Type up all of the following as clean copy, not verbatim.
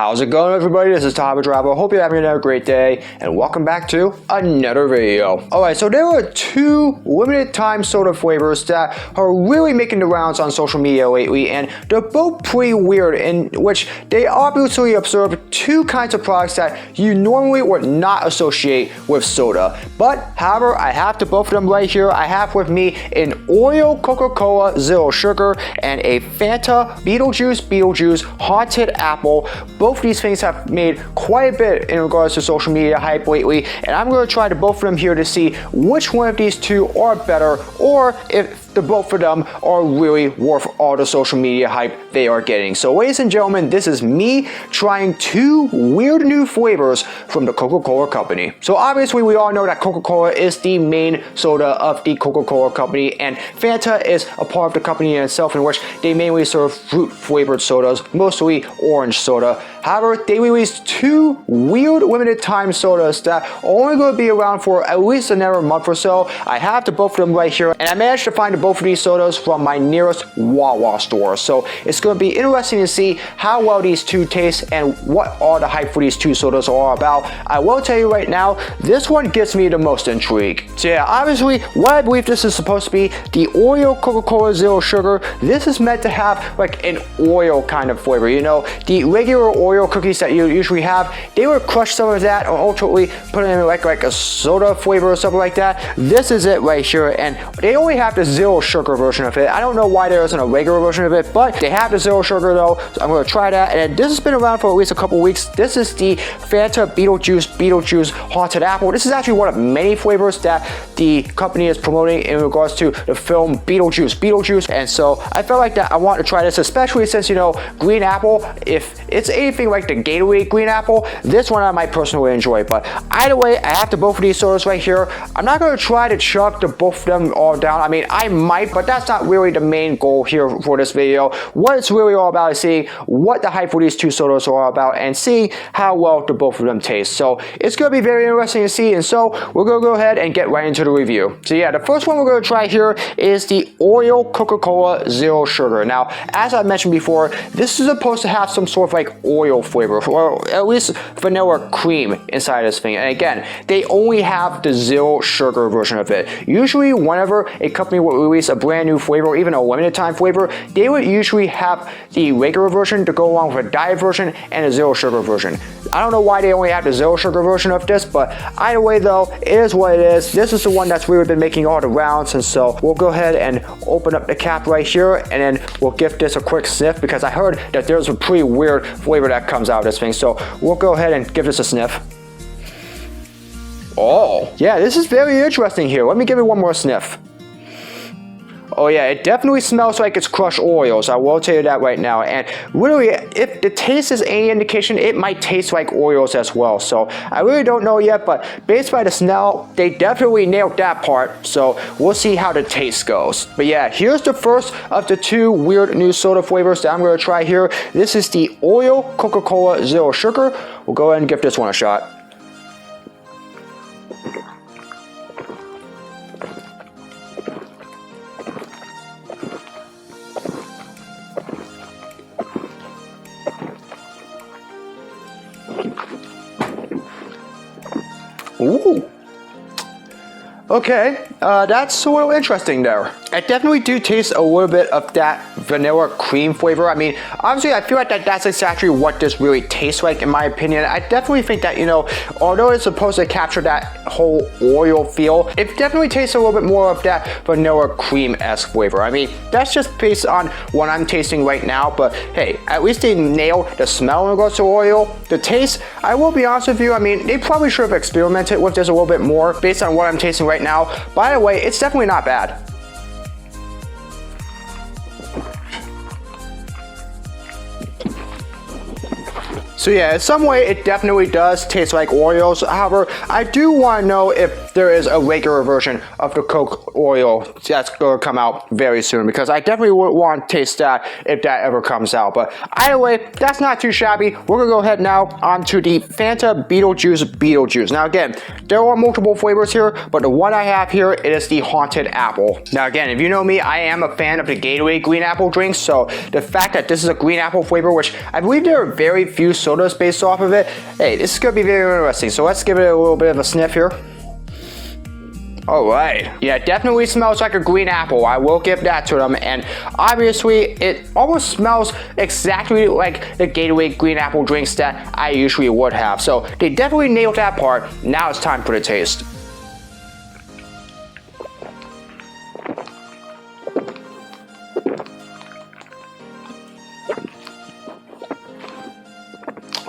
How's it going, everybody? This is Todd Abedrabbo. Hope you're having another great day, and welcome back to another video. Alright, so there are two limited time soda flavors that are really making the rounds on social media lately, and they're both pretty weird, in which they obviously observe two kinds of products that you normally would not associate with soda. But, however, I have to both of them right here. I have with me an Oreo Coca-Cola Zero Sugar and a Fanta Beetlejuice Haunted Apple. Both of these things have made quite a bit in regards to social media hype lately, and I'm going to try to both of them here to see which one of these two are better, or if the both of them are really worth all the social media hype they are getting. So ladies and gentlemen, this is me trying two weird new flavors from the Coca-Cola company. So obviously we all know that Coca-Cola is the main soda of the Coca-Cola company, and Fanta is a part of the company in itself, in which they mainly serve fruit flavored sodas, mostly orange soda. However, they released two weird limited time sodas that are only going to be around for at least another month or so. I have the both of them right here, and I managed to find both of these sodas from my nearest Wawa store. So it's going to be interesting to see how well these two taste and what all the hype for these two sodas are about. I will tell you right now, this one gives me the most intrigue. So yeah, obviously what I believe this is supposed to be, the Oreo Coca-Cola Zero Sugar. This is meant to have like an Oreo kind of flavor. You know, the regular Oreo cookies that you usually have, they would crush some of that or ultimately put it in like a soda flavor or something like that. This is it right here, and they only have the zero sugar version of it. I don't know why there isn't a regular version of it, but they have the zero sugar though, so I'm going to try that. And this has been around for at least a couple weeks. This is the Fanta Beetlejuice Haunted Apple. This is actually one of many flavors that the company is promoting in regards to the film Beetlejuice, and so I felt like that I want to try this, especially since, you know, green apple, if it's anything like the Gatorade green apple, this one I might personally enjoy. But either way, I have the both of these sodas right here. I'm not going to try to chug the both of them all down. I mean, I might, but that's not really the main goal here for this video. What it's really all about is seeing what the hype for these two sodas are about and seeing how well the both of them taste. So it's going to be very interesting to see, and so we're going to go ahead and get right into the review. So yeah, the first one we're going to try here is the Oreo Coca-Cola Zero Sugar. Now, as I mentioned before, this is supposed to have some sort of like Oreo flavor, or at least vanilla cream inside this thing. And again, they only have the zero sugar version of it. Usually whenever a company will release a brand new flavor or even a limited time flavor, they would usually have the regular version to go along with a diet version and a zero sugar version. I don't know why they only have the zero sugar version of this, but either way though, it is what it is. This is the one that's really been making all the rounds, and so we'll go ahead and open up the cap right here, and then we'll give this a quick sniff, because I heard that there's a pretty weird flavor that comes out of this thing. So we'll go ahead and give this a sniff. Oh, yeah, this is very interesting here. Let me give it one more sniff. Oh yeah, it definitely smells like it's crushed Oreos. I will tell you that right now. And really, if the taste is any indication, it might taste like Oreos as well. So I really don't know yet, but based by the smell, they definitely nailed that part. So we'll see how the taste goes. But yeah, here's the first of the two weird new soda flavors that I'm going to try here. This is the Oreo Coca-Cola Zero Sugar. We'll go ahead and give this one a shot. Ooh. Okay, that's a little interesting there. I definitely do taste a little bit of that vanilla cream flavor. I mean, honestly, I feel like that's exactly what this really tastes like, in my opinion. I definitely think that, you know, although it's supposed to capture that whole Oreo feel, it definitely tastes a little bit more of that vanilla cream-esque flavor. I mean, that's just based on what I'm tasting right now, but hey, at least they nailed the smell in regards to Oreo. The taste, I will be honest with you, I mean, they probably should have experimented with this a little bit more based on what I'm tasting right now. By the way, it's definitely not bad. So yeah, in some way it definitely does taste like Oreos. However, I do want to know if there is a regular version of the Coke Oreo that's going to come out very soon, because I definitely would want to taste that if that ever comes out. But either way, that's not too shabby. We're going to go ahead now onto the Fanta Beetlejuice. Now again, there are multiple flavors here, but the one I have here, it is the Haunted Apple. Now again, if you know me, I am a fan of the Gatorade green apple drinks, so the fact that this is a green apple flavor, which I believe there are very few sodas based off of it, hey, this is going to be very interesting. So let's give it a little bit of a sniff here. Alright, yeah, it definitely smells like a green apple. I will give that to them, and obviously it almost smells exactly like the Gatorade green apple drinks that I usually would have. So they definitely nailed that part. Now it's time for the taste.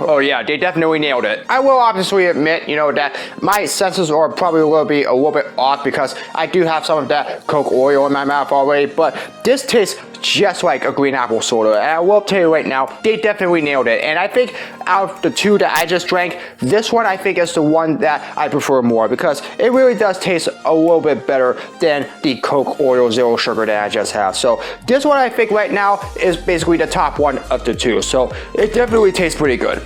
Oh yeah, they definitely nailed it. I will obviously admit, that my senses are probably going to be a little bit off because I do have some of that Coke Oreo in my mouth already, but this tastes just like a green apple soda, and I will tell you right now, they definitely nailed it. And I think out of the two that I just drank, this one I think is the one that I prefer more, because it really does taste a little bit better than the Coke Oreo Zero Sugar that I just have. So this one I think right now is basically the top one of the two, so it definitely tastes pretty good.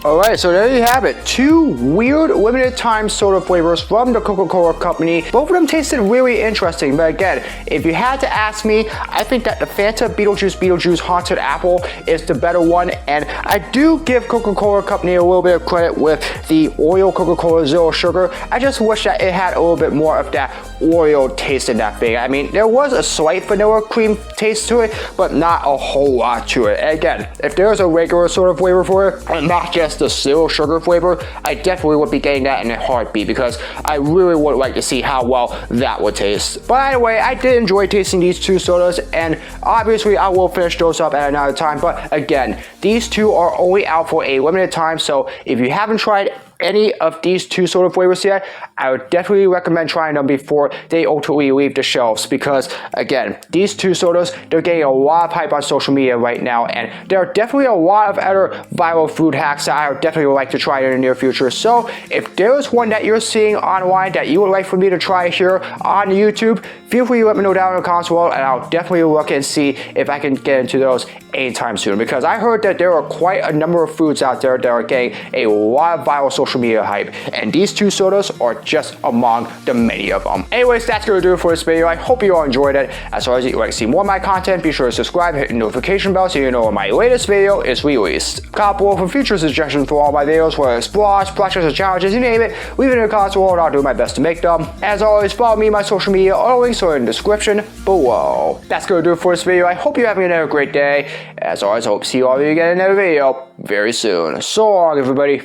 Alright, so there you have it. Two weird limited time soda flavors from the Coca-Cola company. Both of them tasted really interesting, but again, if you had to ask me, I think that the Fanta Beetlejuice Haunted Apple is the better one, and I do give Coca-Cola company a little bit of credit with the Oreo Coca-Cola Zero Sugar. I just wish that it had a little bit more of that Oreo taste in that thing. I mean, there was a slight vanilla cream taste to it, but not a whole lot to it. And again, if there's a regular sort of flavor for it, and not just the Zero Sugar flavor, I definitely would be getting that in a heartbeat, because I really would like to see how well that would taste. But anyway, I did enjoy tasting these two sodas, and obviously I will finish those up at another time. But again, these two are only out for a limited time, so if you haven't tried any of these two soda flavors yet, I would definitely recommend trying them before they ultimately leave the shelves, because again, these two sodas, they're getting a lot of hype on social media right now, and there are definitely a lot of other viral food hacks that I would definitely like to try in the near future. So if there's one that you're seeing online that you would like for me to try here on YouTube, feel free to let me know down in the comments below, and I'll definitely look and see if I can get into those anytime soon, because I heard that there are quite a number of foods out there that are getting a lot of viral social media hype, and these two sodas are just among the many of them. Anyways, that's gonna do it for this video. I hope you all enjoyed it. As always, if you'd like to see more of my content, be sure to subscribe, hit the notification bell so you know when my latest video is released. Comment below for future suggestions for all my videos, whether it's blogs, plushes, or challenges, you name it. Leave it in the comments below and I'll do my best to make them. As always, follow me on my social media. All the links are in the description below. That's gonna do it for this video. I hope you're having another great day. As always, I hope to see all of you again in another video very soon. So long, everybody.